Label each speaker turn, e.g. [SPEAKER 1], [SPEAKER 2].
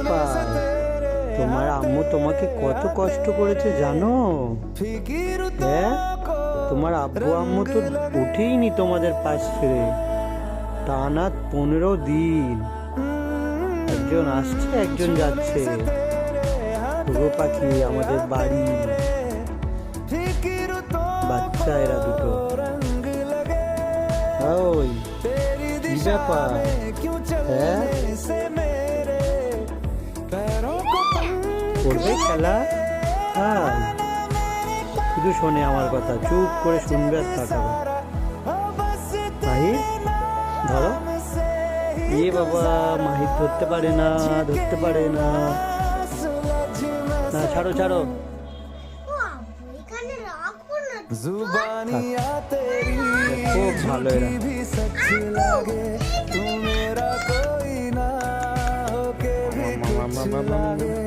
[SPEAKER 1] ব্যাপার? তোমার আম্মু তোমাকে কত কষ্ট করেছে জানো? হ্যাঁ, তোমার আব্বু আম্মু তো উঠেইনি তোমাদের পাশ ছেড়ে, টানা 15 দিন। একজন আসছে একজন যাচ্ছে, ঘুঘু পাখি আমাদের বাড়ি, বাচ্চা এরা দুটো। ওই কি ব্যাপার? হ্যাঁ, করবে খেলা? হ্যাঁ, শুধু শোনে আমার কথা, চুপ করে শুনবে আর তাকাবে। মাহির ধরো। এ বাবা, মাহির ধরতে পারে না, ধরতে পারে না। না, ছাড়ো ছাড়ো। খুব ভালো এরা। মামা, মামা, মামা, মামা।